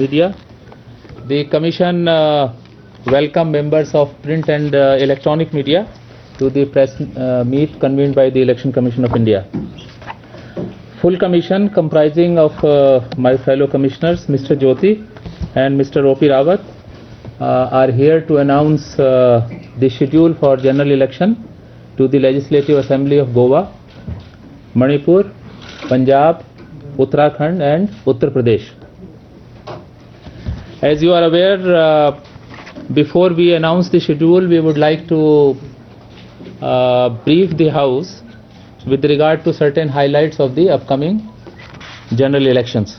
Media. The Commission welcome members of print and electronic media to the press meet convened by the Election Commission of India. Full Commission comprising of my fellow commissioners Mr. Jyoti and Mr. O.P. Rawat are here to announce the schedule for general election to the Legislative Assembly of Goa, Manipur, Punjab, Uttarakhand and Uttar Pradesh. As you are aware, before we announce the schedule, we would like to brief the House with regard to certain highlights of the upcoming general elections.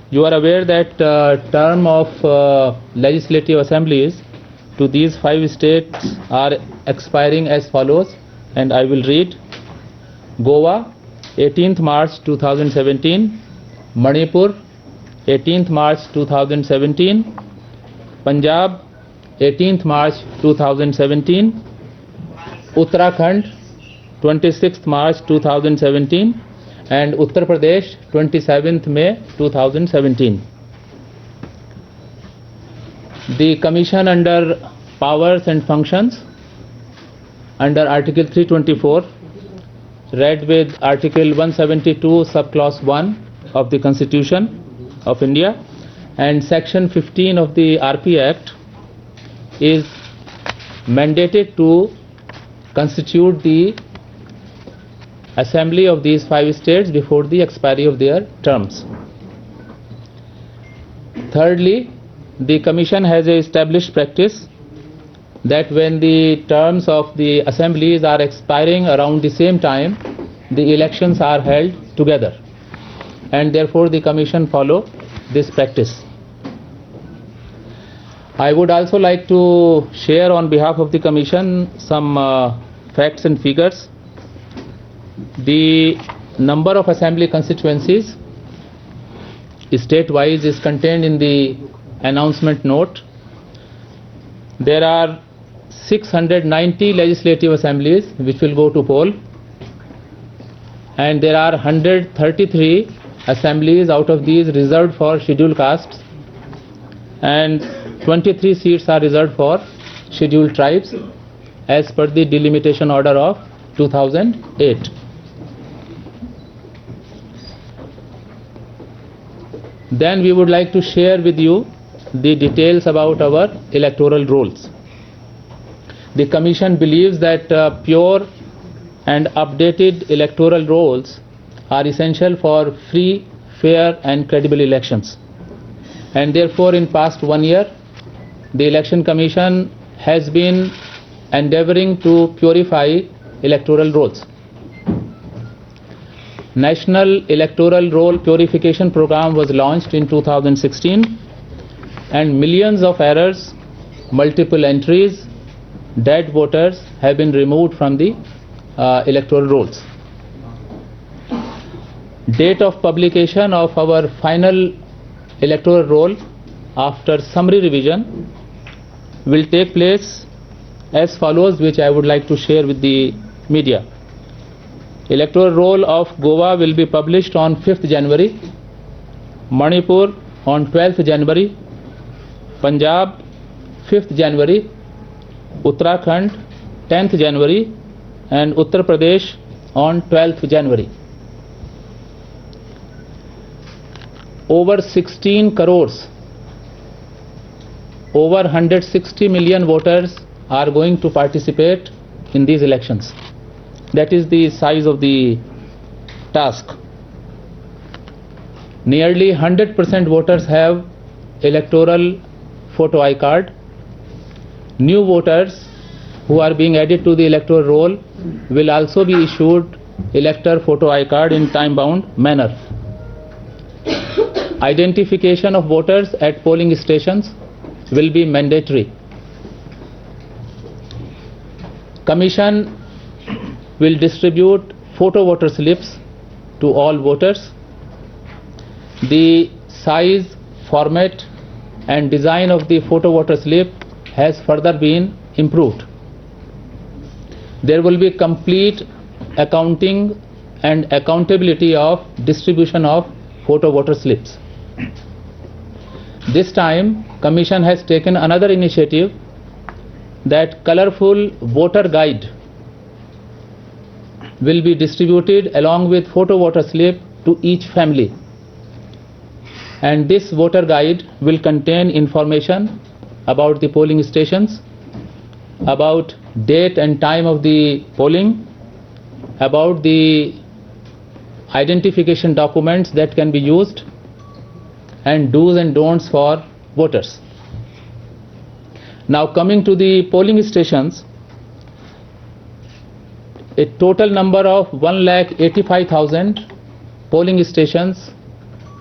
You are aware that term of legislative assemblies to these 5 states are expiring as follows, and I will read. Goa, 18th March 2017, Manipur, 18th March 2017, Punjab, 18th March 2017, Uttarakhand, 26th March 2017, and Uttar Pradesh, 27th May 2017. The Commission under powers and functions under Article 324 read with Article 172 subclause 1 of the Constitution of India and Section 15 of the RP Act is mandated to constitute the assembly of these 5 states before the expiry of their terms. Thirdly, the Commission has a established practice that when the terms of the assemblies are expiring around the same time, the elections are held together, and therefore the Commission follow this practice. I would also like to share on behalf of the Commission some facts and figures. The number of assembly constituencies state-wise is contained in the announcement note. There are 690 legislative assemblies which will go to poll, and there are 133 assemblies out of these reserved for scheduled castes, and 23 seats are reserved for scheduled tribes as per the delimitation order of 2008. Then we would like to share with you the details about our electoral rolls. The Commission believes that pure and updated electoral rolls are essential for free, fair and credible elections, and therefore in past 1 year the Election Commission has been endeavouring to purify electoral rolls. National Electoral Roll Purification Program was launched in 2016, and millions of errors, multiple entries, dead voters have been removed from the electoral rolls. Date of publication of our final electoral roll after summary revision will take place as follows, which I would like to share with the media. Electoral roll of Goa will be published on 5th January, Manipur on 12th January, Punjab 5th January, Uttarakhand 10th January and Uttar Pradesh on 12th January. Over 16 crores, over 160 million voters are going to participate in these elections. That is the size of the task. Nearly 100% voters have electoral photo I card. New voters who are being added to the electoral roll will also be issued elector photo I card in time-bound manner. Identification of voters at polling stations will be mandatory. Commission will distribute photo voter slips to all voters. The size, format and design of the photo voter slip has further been improved. There will be complete accounting and accountability of distribution of photo voter slips. This time Commission has taken another initiative, that colorful voter guide will be distributed along with photo voter slip to each family, and this voter guide will contain information about the polling stations, about date and time of the polling, about the identification documents that can be used, and do's and don'ts for voters. Now coming to the polling stations, a total number of 1,85,000 polling stations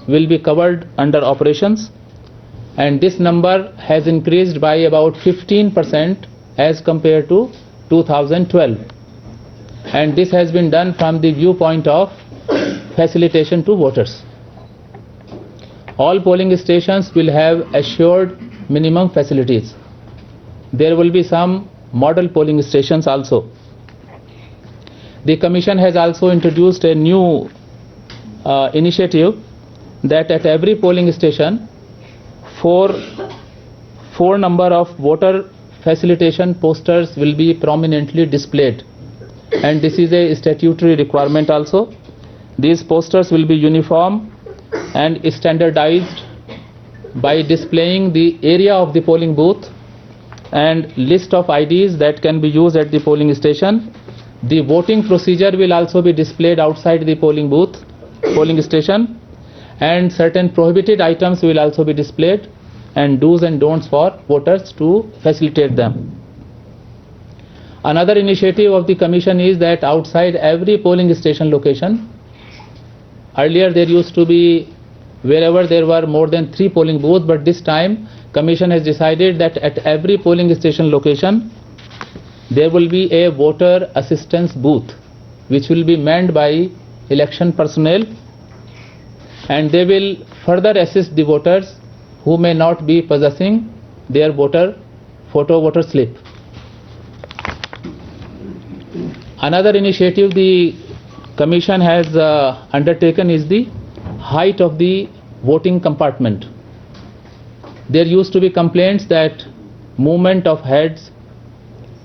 will be covered under operations, and this number has increased by about 15% as compared to 2012, and this has been done from the viewpoint of facilitation to voters. All polling stations will have assured minimum facilities. There will be some model polling stations also. The Commission has also introduced a new initiative, that at every polling station four number of voter facilitation posters will be prominently displayed, and this is a statutory requirement also. These posters will be uniform and standardized by displaying the area of the polling booth and list of IDs that can be used at the polling station. The voting procedure will also be displayed outside the polling station, and certain prohibited items will also be displayed, and do's and don'ts for voters to facilitate them. Another initiative of the Commission is that outside every polling station location, earlier there used to be wherever there were more than 3 polling booths, but this time Commission has decided that at every polling station location there will be a voter assistance booth which will be manned by election personnel, and they will further assist the voters who may not be possessing their photo voter slip. Another initiative the Commission has undertaken is the height of the voting compartment. There used to be complaints that movement of heads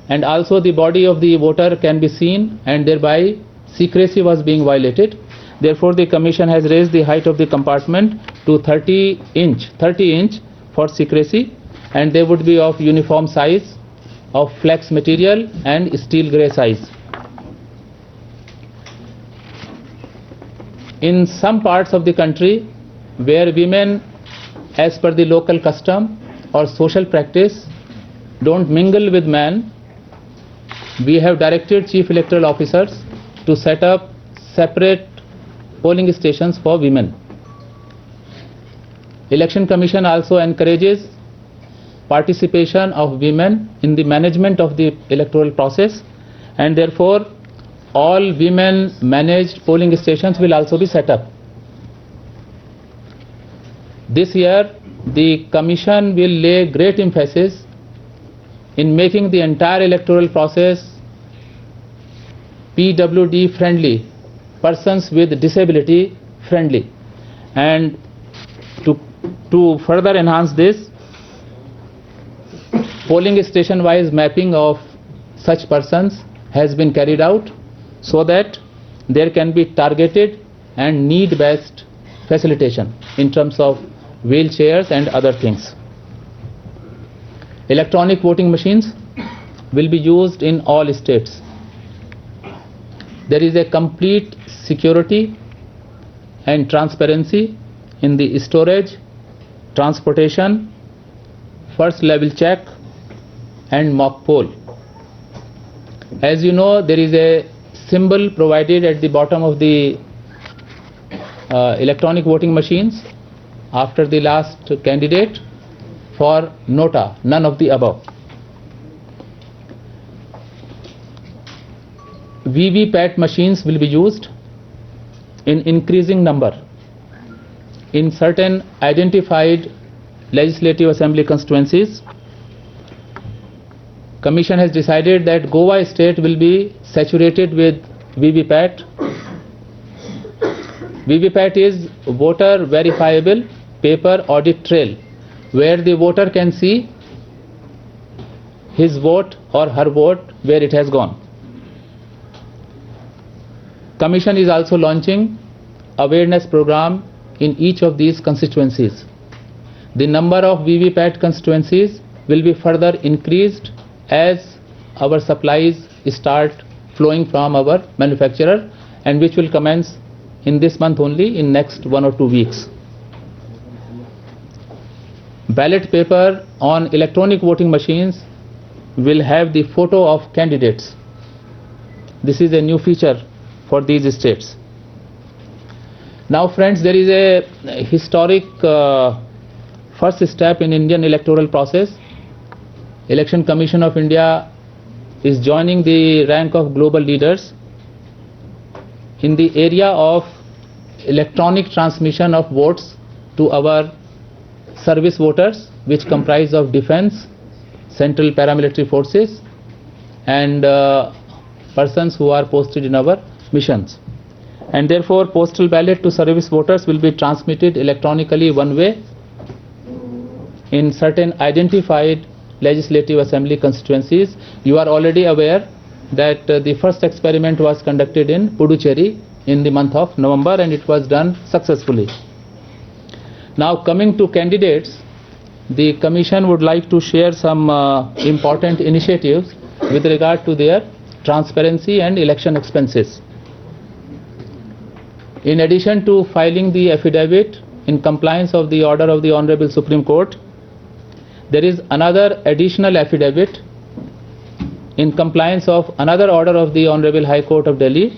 and also the body of the voter can be seen, and thereby secrecy was being violated. Therefore the Commission has raised the height of the compartment to 30 inch for secrecy, and they would be of uniform size, of flex material and steel grey size. In some parts of the country where women, as per the local custom or social practice, don't mingle with men, we have directed Chief Electoral Officers to set up separate polling stations for women. Election Commission also encourages participation of women in the management of the electoral process, and therefore all women managed polling stations will also be set up. This year the Commission will lay great emphasis in making the entire electoral process PWD friendly, persons with disability friendly, and to further enhance this, polling station wise mapping of such persons has been carried out so that there can be targeted and need based facilitation in terms of wheelchairs and other things. Electronic voting machines will be used in all states. There is a complete security and transparency in the storage, transportation, first level check and mock poll. As you know, there is a symbol provided at the bottom of the electronic voting machines after the last candidate for nota, none of the above. VVPAT machines will be used in increasing number in certain identified legislative assembly constituencies. Commission has decided that Goa state will be saturated with VVPAT. VVPAT is voter verifiable paper audit trail. where the voter can see his vote or her vote where it has gone. Commission is also launching awareness program in each of these constituencies. The number of VVPAT constituencies will be further increased as our supplies start flowing from our manufacturer, and which will commence in this month only, in next 1 or 2 weeks. Ballot paper on electronic voting machines will have the photo of candidates. This is a new feature for these states. Now friends, there is a historic first step in Indian electoral process. Election Commission of India is joining the rank of global leaders in the area of electronic transmission of votes to our service voters, which comprise of defense, central paramilitary forces, and persons who are posted in our missions. And therefore postal ballot to service voters will be transmitted electronically one way in certain identified legislative assembly constituencies. You are already aware that the first experiment was conducted in Puducherry in the month of November, and it was done successfully. Now coming to candidates, the Commission would like to share some important initiatives with regard to their transparency and election expenses. In addition to filing the affidavit in compliance of the order of the Honorable Supreme Court, there is another additional affidavit in compliance of another order of the Honorable High Court of Delhi,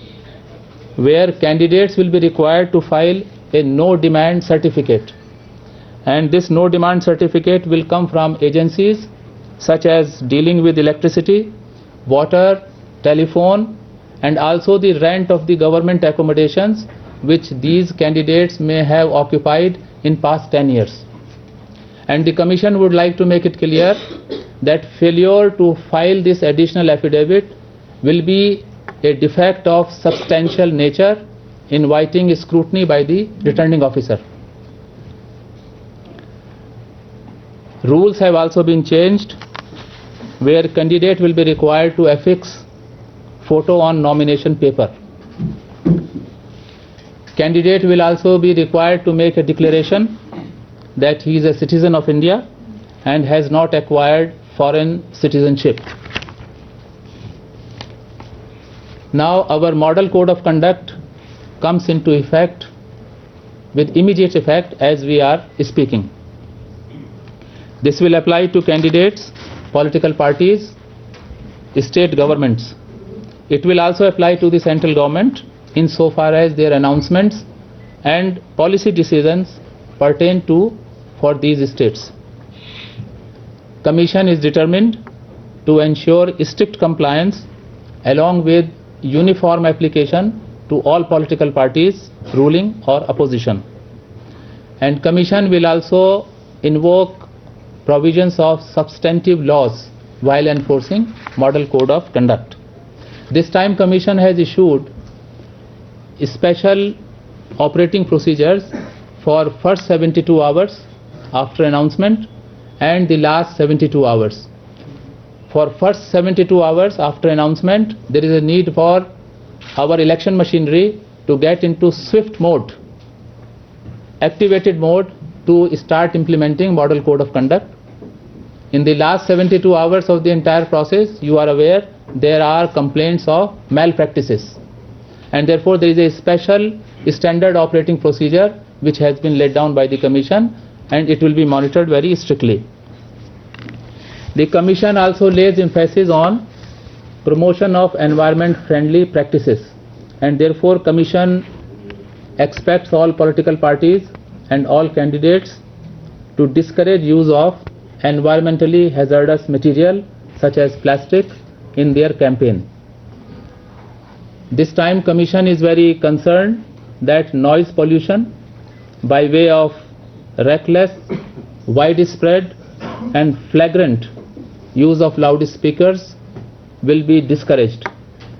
where candidates will be required to file a no demand certificate. And this no demand certificate will come from agencies such as dealing with electricity, water, telephone, and also the rent of the government accommodations which these candidates may have occupied in past 10 years. And the Commission would like to make it clear that failure to file this additional affidavit will be a defect of substantial nature, inviting scrutiny by the returning officer. Rules have also been changed, where candidate will be required to affix photo on nomination paper. Candidate will also be required to make a declaration that he is a citizen of India and has not acquired foreign citizenship. Now our model code of conduct comes into effect with immediate effect as we are speaking. This will apply to candidates, political parties, state governments. It will also apply to the central government insofar as their announcements and policy decisions pertain to for these states. Commission is determined to ensure strict compliance along with uniform application to all political parties, ruling or opposition. And Commission will also invoke provisions of substantive laws while enforcing Model Code of Conduct. This time Commission has issued special operating procedures for first 72 hours after announcement and the last 72 hours. For first 72 hours after announcement, there is a need for our election machinery to get into swift mode, activated mode, to start implementing Model Code of Conduct. In the last 72 hours of the entire process, you are aware there are complaints of malpractices, and therefore there is a special standard operating procedure which has been laid down by the Commission, and it will be monitored very strictly. The Commission also lays emphasis on promotion of environment-friendly practices, and therefore Commission expects all political parties and all candidates to discourage use of environmentally hazardous material such as plastic in their campaign. This time Commission is very concerned that noise pollution by way of reckless, widespread and flagrant use of loudspeakers will be discouraged,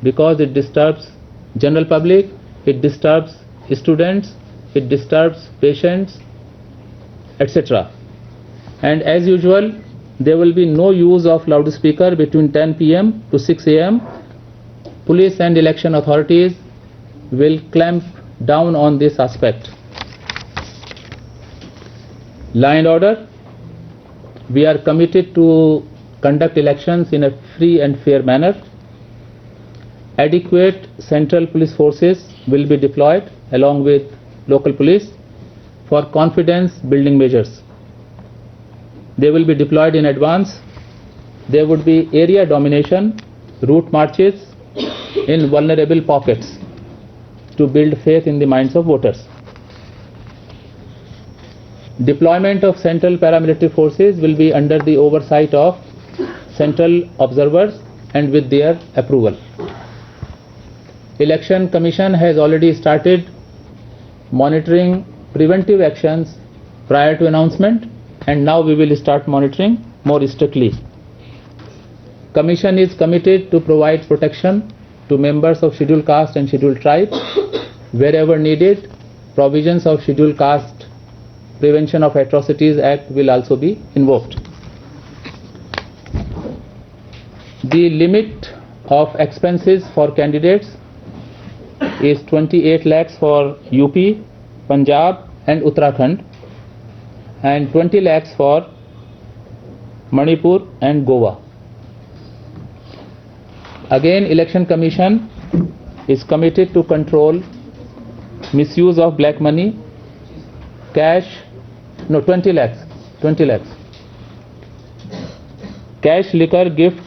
because it disturbs general public, it disturbs students, it disturbs patients, etc. And as usual, there will be no use of loudspeaker between 10 p.m. to 6 a.m. Police and election authorities will clamp down on this aspect. Law and order. We are committed to conduct elections in a free and fair manner. Adequate central police forces will be deployed along with local police for confidence building measures. They will be deployed in advance. There would be area domination, route marches in vulnerable pockets to build faith in the minds of voters. Deployment of central paramilitary forces will be under the oversight of central observers and with their approval. Election Commission has already started monitoring preventive actions prior to announcement, and now we will start monitoring more strictly. Commission is committed to provide protection to members of scheduled caste and scheduled tribes. Wherever needed, provisions of Scheduled Caste Prevention of Atrocities Act will also be invoked. The limit of expenses for candidates is 28 lakhs for UP, Punjab and Uttarakhand, and 20 lakhs for Manipur and Goa. Again, Election Commission is committed to control misuse of black money, cash, 20 lakhs. Cash, liquor, gift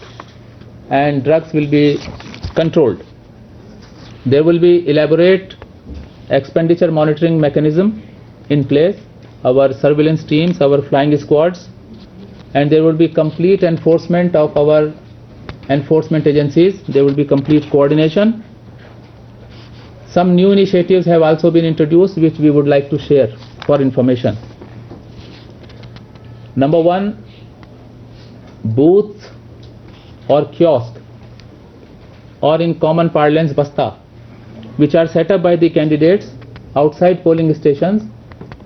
and drugs will be controlled. There will be elaborate expenditure monitoring mechanism in place, our surveillance teams, our flying squads, and there will be complete enforcement of our enforcement agencies. There will be complete coordination. Some new initiatives have also been introduced which we would like to share for information. Number one, booth or kiosk, or in common parlance basta, which are set up by the candidates outside polling stations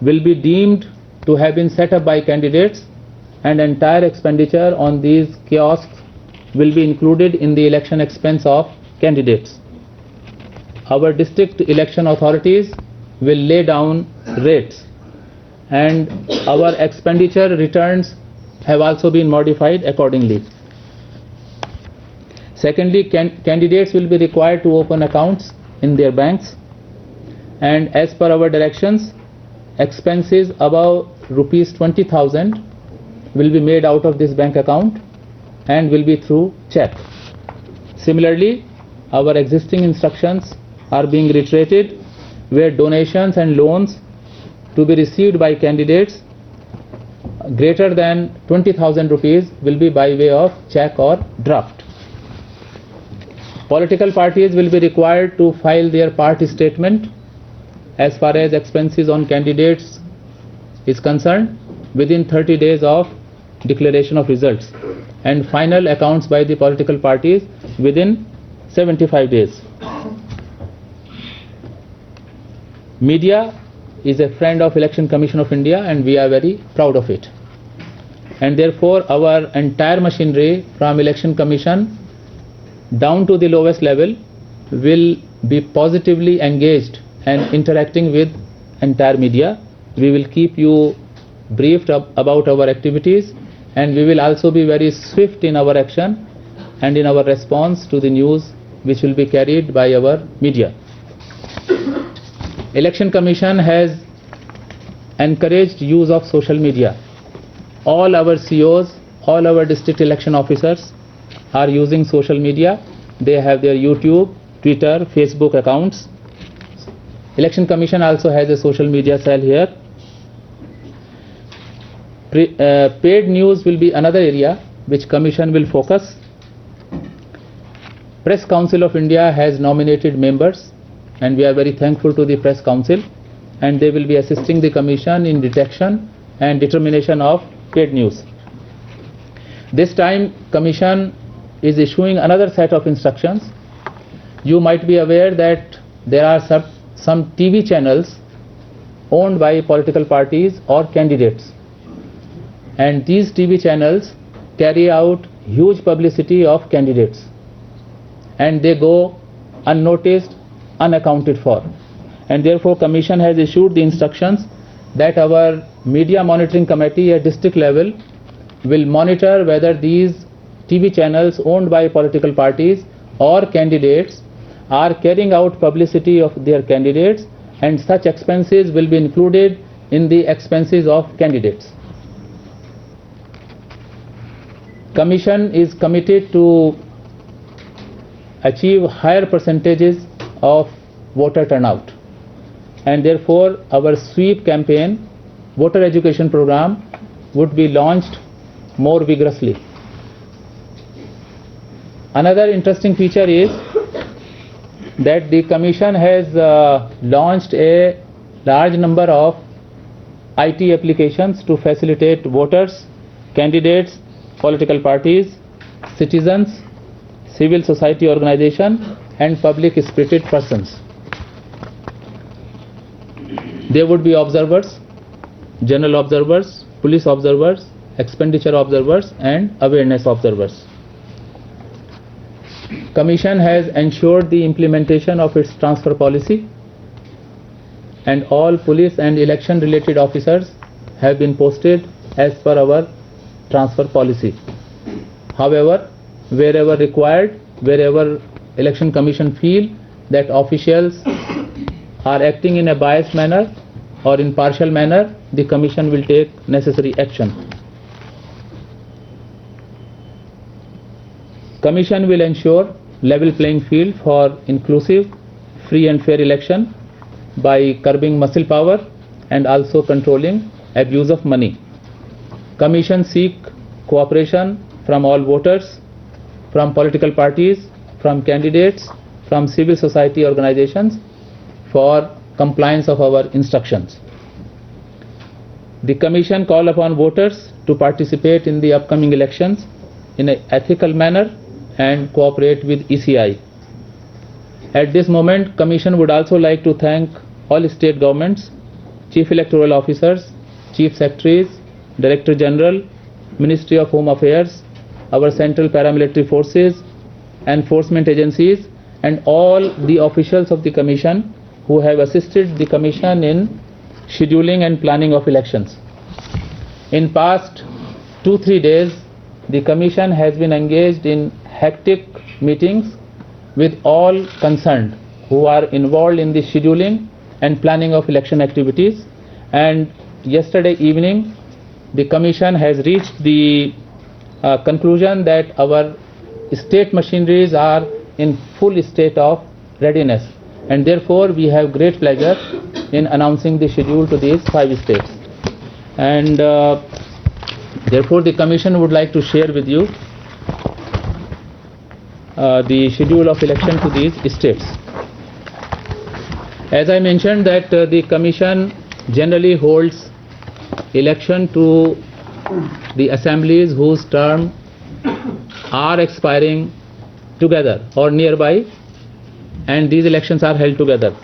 will be deemed to have been set up by candidates, and entire expenditure on these kiosks will be included in the election expense of candidates. Our district election authorities will lay down rates, and our expenditure returns have also been modified accordingly. Secondly, candidates will be required to open accounts in their banks, and as per our directions, expenses above rupees 20,000 will be made out of this bank account and will be through check. Similarly, our existing instructions are being reiterated, where donations and loans to be received by candidates greater than 20,000 rupees will be by way of check or draft. Political parties will be required to file their party statement as far as expenses on candidates is concerned within 30 days of declaration of results, and final accounts by the political parties within 75 days. Media is a friend of Election Commission of India, and we are very proud of it. And therefore, our entire machinery from Election Commission down to the lowest level will be positively engaged and interacting with entire media. We will keep you briefed about our activities, and we will also be very swift in our action and in our response to the news which will be carried by our media. Election Commission has encouraged use of social media. All our COs, all our district election officers are using social media. They have their YouTube, Twitter, Facebook accounts. Election Commission also has a social media cell here. Paid news will be another area which Commission will focus. Press Council of India has nominated members, and we are very thankful to the Press Council, and they will be assisting the Commission in detection and determination of paid news. This time Commission is issuing another set of instructions. You might be aware that there are some TV channels owned by political parties or candidates. and these TV channels carry out huge publicity of candidates, and they go unnoticed, unaccounted for. And therefore Commission has issued the instructions that our media monitoring committee at district level will monitor whether these TV channels owned by political parties or candidates are carrying out publicity of their candidates, and such expenses will be included in the expenses of candidates. Commission is committed to achieve higher percentages of voter turnout, and therefore our sweep campaign, voter education program, would be launched more vigorously. Another interesting feature is that the Commission has launched a large number of IT applications to facilitate voters, candidates, political parties, citizens, civil society organizations, and public spirited persons. There would be observers, general observers, police observers, expenditure observers, and awareness observers. Commission has ensured the implementation of its transfer policy, and all police and election related officers have been posted as per our transfer policy. However, wherever required, wherever Election Commission feel that officials are acting in a biased manner or in partial manner, the Commission will take necessary action. Commission will ensure level playing field for inclusive, free and fair election by curbing muscle power and also controlling abuse of money. Commission seek cooperation from all voters, from political parties, from candidates, from civil society organizations for compliance of our instructions. The Commission call upon voters to participate in the upcoming elections in an ethical manner and cooperate with ECI. At this moment, Commission would also like to thank all state governments, Chief Electoral Officers, Chief Secretaries, Director General, Ministry of Home Affairs, our Central Paramilitary Forces, enforcement agencies, and all the officials of the Commission who have assisted the Commission in scheduling and planning of elections. In past 2-3 days, the Commission has been engaged in hectic meetings with all concerned who are involved in the scheduling and planning of election activities, and yesterday evening the Commission has reached the conclusion that our state machineries are in full state of readiness, and therefore we have great pleasure in announcing the schedule to these 5 states. And therefore the Commission would like to share with you the schedule of election to these states. As I mentioned that the Commission generally holds election to the assemblies whose term are expiring together or nearby, and these elections are held together,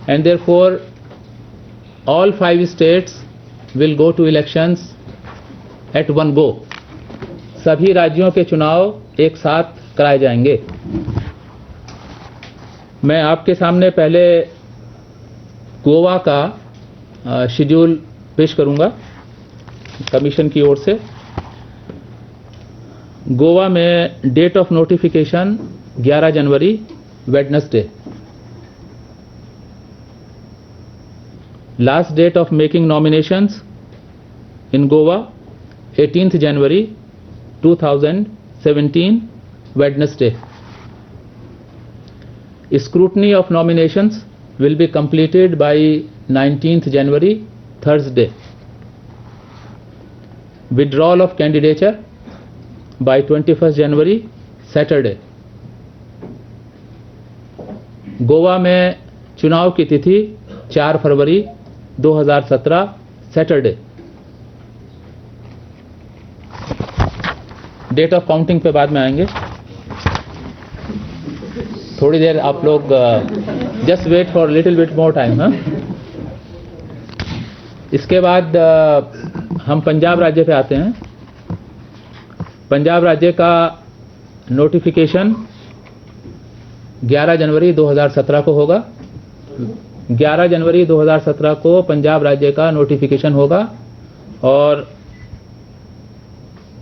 and therefore all 5 states will go to elections at one go. सभी राज्यों के चुनाव एक साथ कराए जाएंगे. मैं आपके सामने पहले गोवा का शेड्यूल पेश करूंगा कमीशन की ओर से. गोवा में date of notification 11 January Wednesday. Last date of making nominations in Goa 18th January 2017 Wednesday. Scrutiny of nominations will be completed by 19th January Thursday. Withdrawal of candidature by 21st January Saturday. Goa में चुनाव की तिथि 4 February 2017 Saturday. Date of counting पे बाद में आएंगे. थोड़ी देर आप लोग just wait for little bit more time. इसके बाद हम पंजाब राज्य पे आते हैं. पंजाब राज्य का नोटिफिकेशन 11 जनवरी 2017 को होगा। 11 जनवरी 2017 को पंजाब राज्य का नोटिफिकेशन होगा और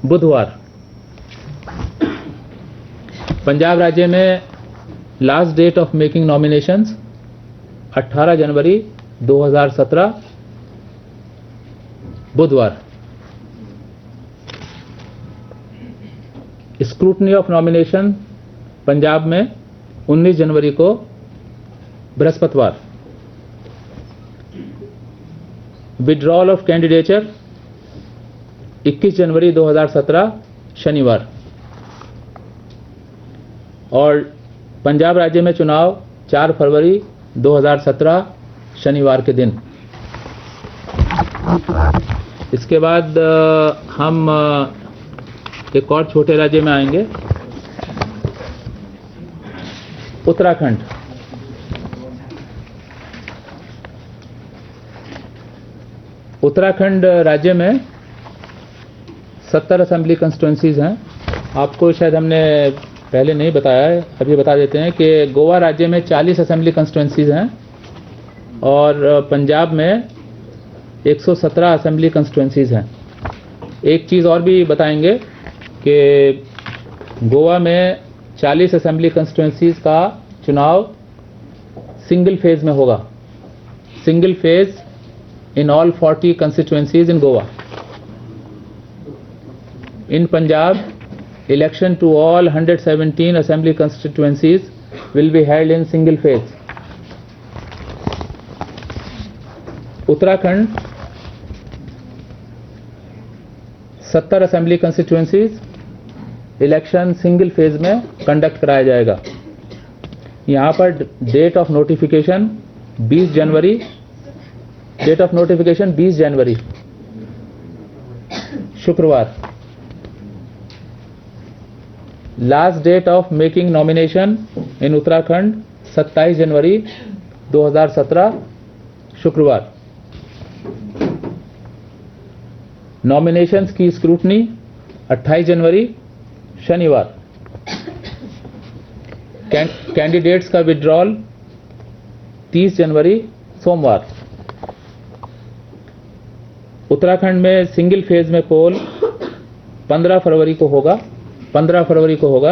बुधवार पंजाब राज्य में last date of making nominations 18 जनवरी 2017 बुधवार। स्क्रूटनी ऑफ नॉमिनेशन पंजाब में 19 जनवरी को बृहस्पतिवार। विड्रॉल ऑफ कैंडिडेचर 21 जनवरी 2017 शनिवार। और पंजाब राज्य में चुनाव 4 फरवरी 2017 शनिवार के दिन। इसके बाद हम एक और छोटे राज्य में आएंगे, उत्तराखंड। उत्तराखंड राज्य में 70 असेंबली कंस्टिट्यूएंसीज हैं। आपको शायद हमने पहले नहीं बताया है, अभी बता देते हैं कि गोवा राज्य में 40 असेंबली कंस्टिट्यूएंसीज हैं और पंजाब में 117 असेंबली कंस्टिट्यूएंसीज हैं। एक चीज़ और भी बताएंगे कि गोवा में 40 असेंबली कंस्टिट्यूएंसीज का चुनाव सिंगल फेज में होगा। Single phase in all 40 constituencies in Goa. In Punjab, election to all 117 assembly constituencies will be held in single phase. Uttarakhand 70 assembly constituencies election single phase में कंडक्ट कराया जाएगा। यहाँ पर डेट ऑफ नोटिफिकेशन 20 जनवरी, date of notification 20 जनवरी शुक्रवार। Last date of making nomination in Uttarakhand 27 जनवरी 2017 शुक्रवार। नॉमिनेशंस की स्क्रूटनी 28 जनवरी शनिवार। कैंडिडेट्स का विड्रॉल 30 जनवरी सोमवार। उत्तराखंड में सिंगल फेज में पोल 15 फरवरी को होगा, 15 फरवरी को होगा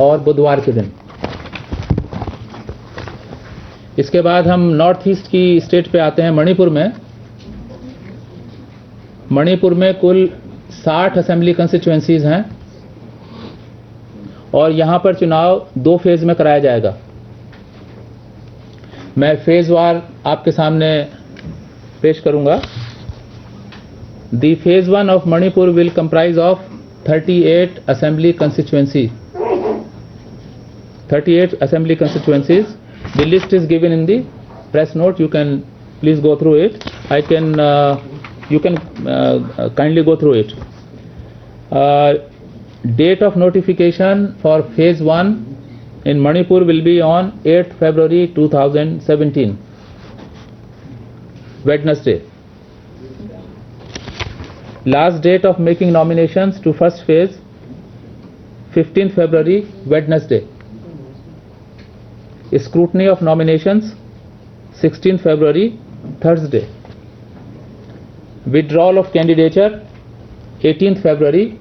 और बुधवार के दिन। इसके बाद हम नॉर्थ ईस्ट की स्टेट पे आते हैं, मणिपुर में। मणिपुर में कुल 60 असेंबली कंस्टिट्यूएंसीज हैं और यहां पर चुनाव 2 फेज में कराया जाएगा। मैं फेज वार आपके सामने पेश करूंगा। The phase 1 of Manipur will comprise of 38 assembly constituency, 38 assembly constituencies. The list is given in the press note. You can please go through it. You can kindly go through it. Date of notification for phase 1 in Manipur will be on 8th February 2017, Wednesday. Last date of making nominations to first phase 15th February Wednesday. Scrutiny of nominations 16th February Thursday. Withdrawal of candidature 18th February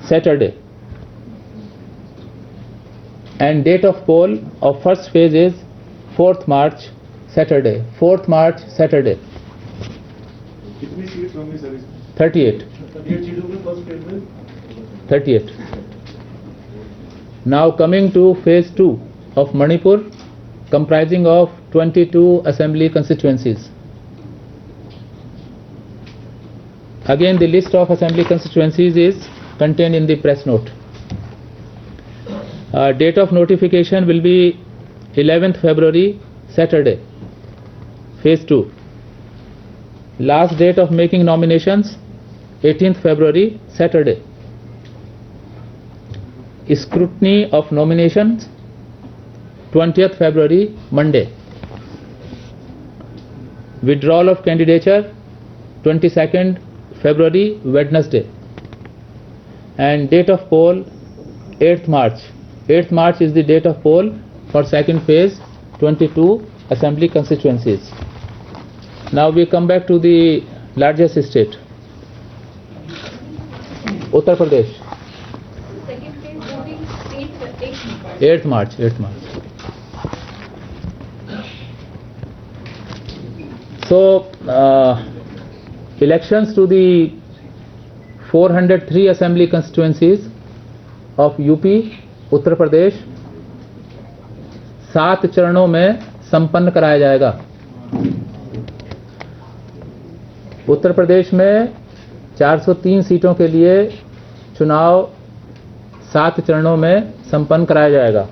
Saturday. And date of poll of first phase is 4th March Saturday. 4th March Saturday. कितनी seats होंगी sir इसमें? 38. 38 सीटों में first phase में 38. Now coming to phase 2 of Manipur, comprising of 22 assembly constituencies. Again, the list of assembly constituencies is contained in the press note. Date of notification will be 11th February Saturday, phase 2. Last date of making nominations 18th February Saturday. Scrutiny of nominations 20th February Monday. Withdrawal of candidature 22nd February Wednesday. and date of poll 8th March. 8th March is the date of poll for second phase, 22 assembly constituencies. Now we come back to the largest state, Uttar Pradesh. Second phase voting 8th March. 8th March. So, elections to the 403 assembly constituencies of UP, Uttar Pradesh 7 चरणों में संपन्न कराया जाएगा। उत्तर प्रदेश में 403 सीटों के लिए चुनाव 7 चरणों में संपन्न कराया जाएगा।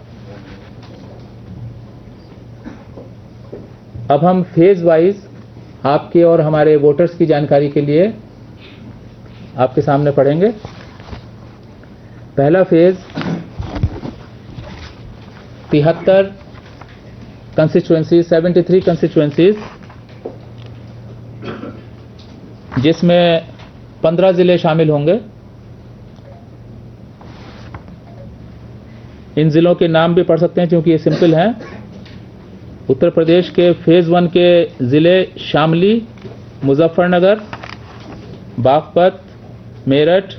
अब हम फेज वाइज आपके और हमारे वोटर्स की जानकारी के लिए आपके सामने पढ़ेंगे। पहला फेज 73 कंस्टिट्यूएंसीज, 73 कंस्टिट्यूएंसीज, जिसमें 15 जिले शामिल होंगे। इन जिलों के नाम भी पढ़ सकते हैं क्योंकि ये सिंपल हैं। उत्तर प्रदेश के फेज 1 के जिले शामली, मुजफ्फरनगर, बागपत, मेरठ,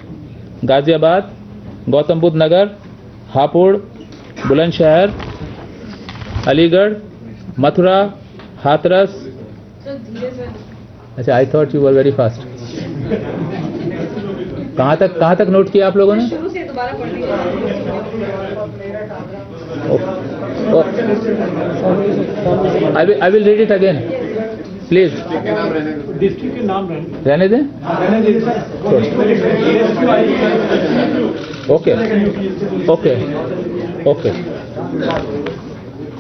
गाजियाबाद, गौतम बुद्ध नगर, हापुड़, बुलंदशहर, अलीगढ़, मथुरा, हाथरस। अच्छा, I thought you were very fast. कहाँ तक नोट किया आप लोगों ने? शुरू से दोबारा पढ़ लीजिए। I will read it again, please. District के नाम रहने दें। Okay okay okay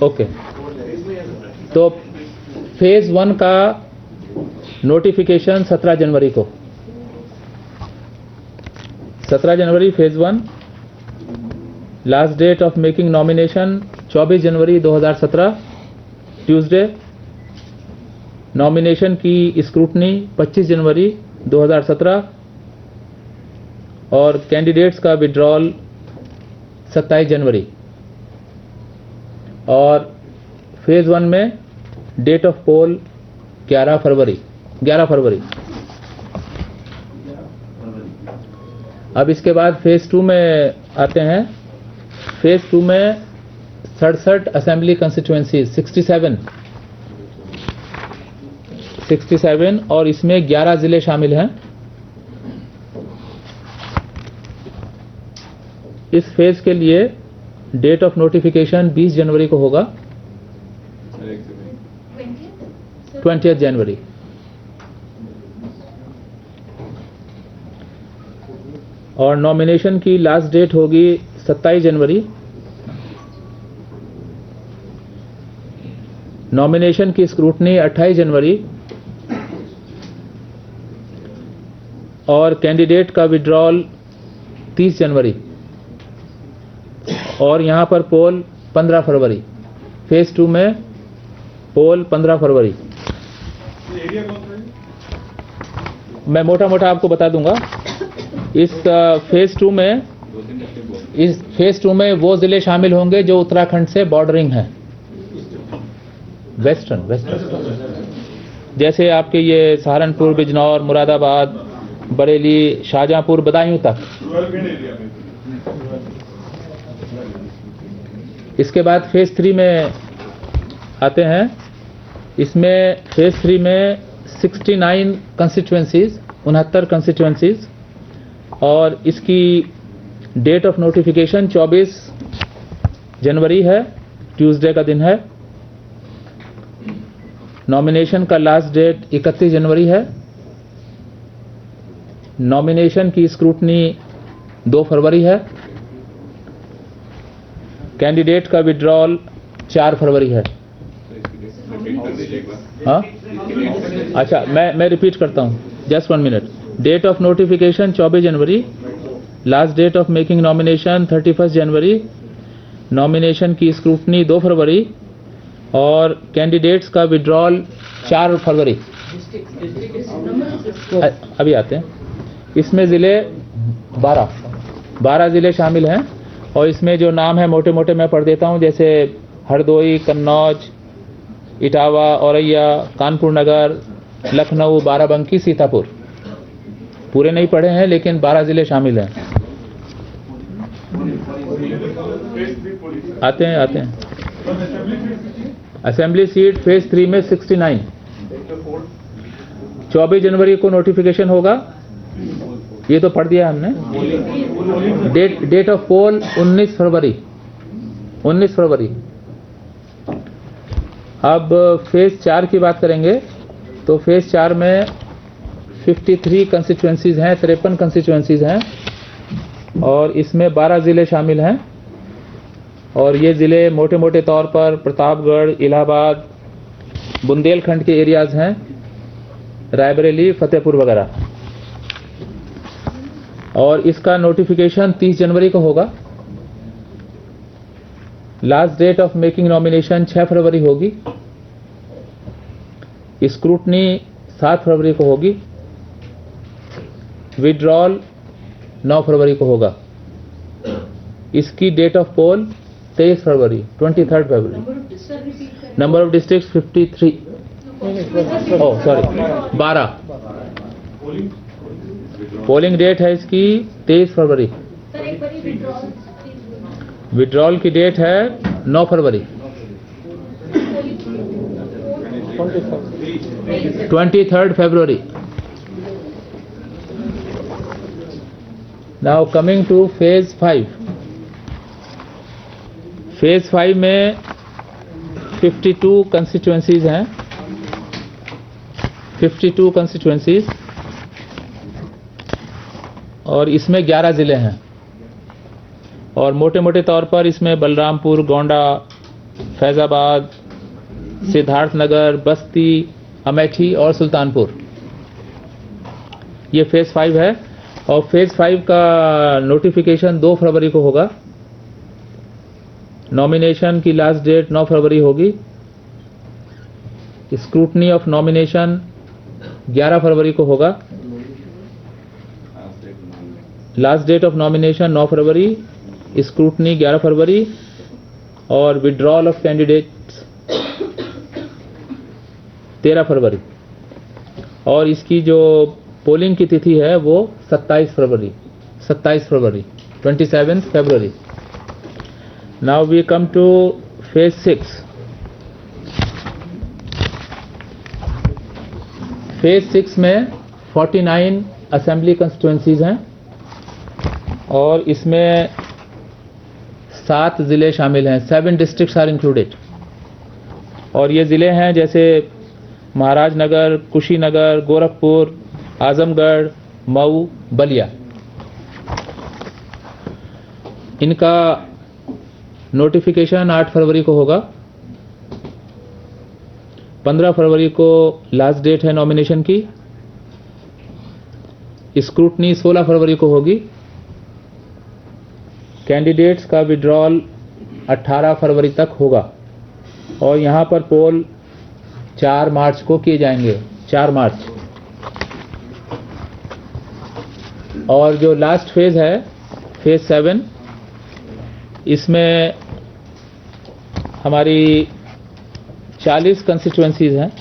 okay. तो फेज 1 का नोटिफिकेशन 17 जनवरी को, 17 जनवरी phase 1। Last date of making nomination 24 जनवरी 2017 ट्यूसडे। नॉमिनेशन की स्क्रूटनी 25 जनवरी 2017 और कैंडिडेट्स का विड्रॉल 27 जनवरी। और फेज 1 में डेट ऑफ पोल 11 फरवरी। अब इसके बाद फेज 2 में आते हैं। फेज 2 में 67 असेंबली कंस्टिट्यूएंसीज, 67 और इसमें 11 जिले शामिल हैं। इस फेज के लिए डेट ऑफ नोटिफिकेशन 20 जनवरी को होगा, 20 जनवरी। और नॉमिनेशन की लास्ट डेट होगी 27 जनवरी। नॉमिनेशन की स्क्रूटनी 28 जनवरी और कैंडिडेट का विड्रॉल 30 जनवरी और यहां पर पोल 15 फरवरी। फेज 2 में पोल 15 फरवरी। एरिया कौन सा है? मैं मोटा मोटा आपको बता दूंगा। इस फेज 2 में वो जिले शामिल होंगे जो उत्तराखंड से बॉर्डरिंग हैं, वेस्टर्न। जैसे आपके ये सहारनपुर, बिजनौर, मुरादाबाद, बरेली, शाहजहांपुर, बदायूं तक। रुरलगढ़ एरिया में। इसके बाद फेज 3 में आते हैं। इसमें फेज 3 में 69 कंस्टिट्यूएंसीज, 69 कंस्टिट्यूएंसीज और इसकी डेट ऑफ नोटिफिकेशन 24 जनवरी है, ट्यूसडे का दिन है। नॉमिनेशन का लास्ट डेट 31 जनवरी है। नॉमिनेशन की स्क्रूटनी 2 फरवरी है। कैंडिडेट का विड्रॉल 4 फरवरी है। हाँ, अच्छा, मैं रिपीट करता हूँ, just 1 minute. Date of notification 24 जनवरी, last date of making nomination 31 जनवरी, नॉमिनेशन की स्क्रूटनी 2 फरवरी और कैंडिडेट्स का विड्रॉल 4 फरवरी। अभी आते हैं। इसमें जिले 12 12 ज़िले शामिल हैं और इसमें जो नाम है मोटे मोटे मैं पढ़ देता हूँ, जैसे हरदोई, कन्नौज, इटावा, औरैया, कानपुर नगर, लखनऊ, बाराबंकी, सीतापुर। पूरे नहीं पढ़े हैं लेकिन 12 ज़िले शामिल हैं। आते हैं। असेंबली सीट फेज 3 में 69। 24 जनवरी को नोटिफिकेशन होगा, ये तो पढ़ दिया हमने। डेट ऑफ पोल 19 फरवरी। अब फेज 4 की बात करेंगे तो फेज 4 में 53 कंस्टिट्यूएंसीज हैं, 53 कंस्टिट्यूएंसीज हैं और इसमें 12 ज़िले शामिल हैं। और ये ज़िले मोटे मोटे तौर पर प्रतापगढ़, इलाहाबाद, बुंदेलखंड के एरियाज हैं, रायबरेली, फतेहपुर वगैरह। और इसका नोटिफिकेशन 30 जनवरी को होगा। Last date of making nomination 6 फरवरी होगी। स्क्रूटनी 7 फरवरी को होगी। विड्रॉल 9 फरवरी को होगा। इसकी डेट ऑफ पोल 23 फरवरी, 23 फरवरी। Number of district 53। Oh sorry, 12। Polling date है इसकी 23 फरवरी। सर एक बारी विड्रॉल विड्रॉल की डेट है 9 फरवरी, 23 फरवरी। Now coming to phase 5। Phase 5 में 52 कंस्टिट्यूएंसीज हैं, 52 कंस्टिट्यूएंसीज और इसमें 11 ज़िले हैं। और मोटे मोटे तौर पर इसमें बलरामपुर, गोंडा, फैज़ाबाद, सिद्धार्थनगर, बस्ती, अमेठी और सुल्तानपुर, ये फेज 5 है। और फेज 5 का नोटिफिकेशन 2 फरवरी को होगा। नॉमिनेशन की लास्ट डेट 9 फरवरी होगी। स्क्रूटनी ऑफ नॉमिनेशन 11 फरवरी को होगा। लास्ट डेट ऑफ नॉमिनेशन 9 फरवरी, स्क्रूटनी 11 फरवरी और विड्रॉल ऑफ कैंडिडेट्स 13 फरवरी। और इसकी जो पोलिंग की तिथि है वो 27 फरवरी, 27 फरवरी। Now we come to phase 6। Phase 6 में 49 असेंबली कंस्टिट्यूएंसीज हैं और इसमें 7 ज़िले शामिल हैं, 7 डिस्ट्रिक्ट्स आर इंक्लूडेड। और ये ज़िले हैं जैसे महाराजनगर, कुशीनगर, गोरखपुर, आजमगढ़, मऊ, बलिया। इनका नोटिफिकेशन 8 फरवरी को होगा। 15 फरवरी को लास्ट डेट है नॉमिनेशन की। स्क्रूटनी 16 फरवरी को होगी। कैंडिडेट्स का विड्रॉल 18 फरवरी तक होगा और यहाँ पर पोल 4 मार्च को किए जाएंगे, 4 मार्च। और जो लास्ट फेज है, फेज 7, इसमें हमारी 40 कंस्टिट्यूएंसीज हैं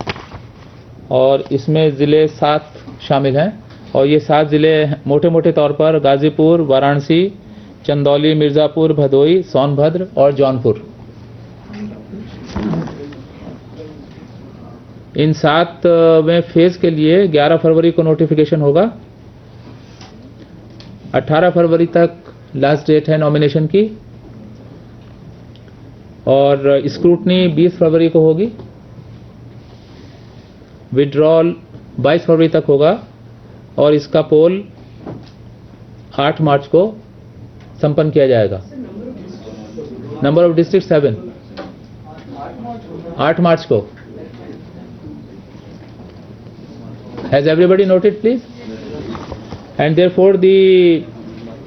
और इसमें ज़िले 7 शामिल हैं। और ये 7 ज़िले मोटे मोटे तौर पर गाज़ीपुर, वाराणसी, चंदौली, मिर्ज़ापुर, भदोई, सोनभद्र और जौनपुर। इन 7वें फेज के लिए 11 फरवरी को नोटिफिकेशन होगा। 18 फरवरी तक लास्ट डेट है नॉमिनेशन की और स्क्रूटनी 20 फरवरी को होगी। विड्रॉल 22 फरवरी तक होगा और इसका पोल 8 मार्च को संपन्न किया जाएगा। नंबर ऑफ डिस्ट्रिक्ट 7, 8 मार्च को। Has everybody noted, please? And therefore,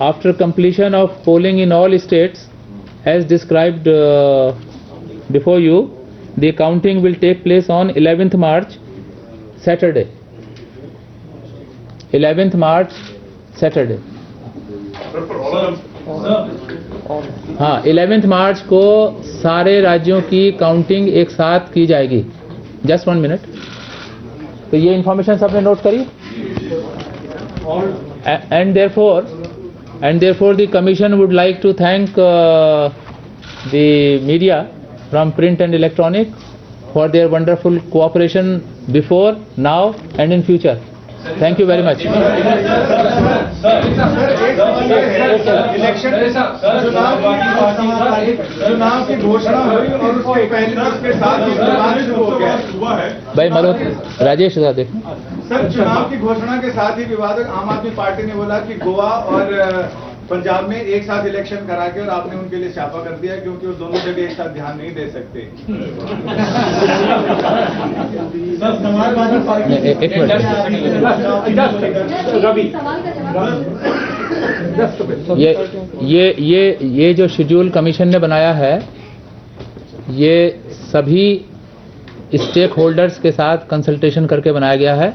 after completion of polling in all states, as described before you, the counting will take place on 11th March, Saturday. 11th March, Saturday. हाँ, 11 मार्च को सारे राज्यों की counting एक साथ की जाएगी. Just 1 minute. तो ये इंफॉर्मेशन सबने नोट करी. And therefore the commission would like to thank the media from print and electronic for their wonderful cooperation before, now and in future. Thank you very much. चुनाव की घोषणा हुई और उसके पहले उसके साथ ही विवाद शुरू हो गया है. भाई मल्होत्रा, राजेश साहब देखो. सर, चुनाव की घोषणा के साथ ही विवाद. आम आदमी पार्टी ने बोला कि गोवा और पंजाब में एक साथ इलेक्शन करा के और आपने उनके लिए छापा कर दिया क्योंकि वो दोनों जगह एक साथ ध्यान नहीं दे सकते. समाजवादी पार्टी. एक मिनट. सवाल का जवाब. ये जो शेड्यूल कमीशन ने बनाया है, ये सभी स्टेक होल्डर्स के साथ कंसल्टेशन करके बनाया गया है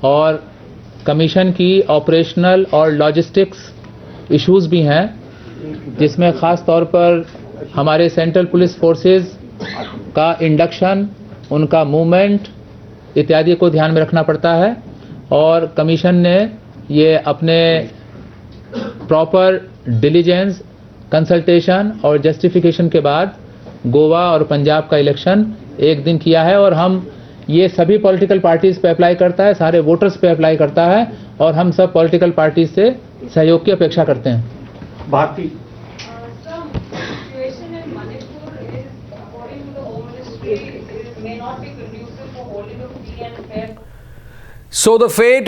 और कमीशन की ऑपरेशनल और लॉजिस्टिक्स इश्यूज भी हैं, जिसमें ख़ास तौर पर हमारे सेंट्रल पुलिस फोर्सेस का इंडक्शन, उनका मूवमेंट इत्यादि को ध्यान में रखना पड़ता है. और कमीशन ने ये अपने प्रॉपर डिलीजेंस, कंसल्टेशन और जस्टिफिकेशन के बाद गोवा और पंजाब का इलेक्शन एक दिन किया है. और हम ये सभी पॉलिटिकल पार्टीज पे अप्लाई करता है, सारे वोटर्स पे अप्लाई करता है और हम सब पॉलिटिकल पार्टीज से सहयोग की अपेक्षा करते हैं. Bharti. Situation in Manipur is, according to the Home Ministry, may not be conducive for holding a free and fair. So the fate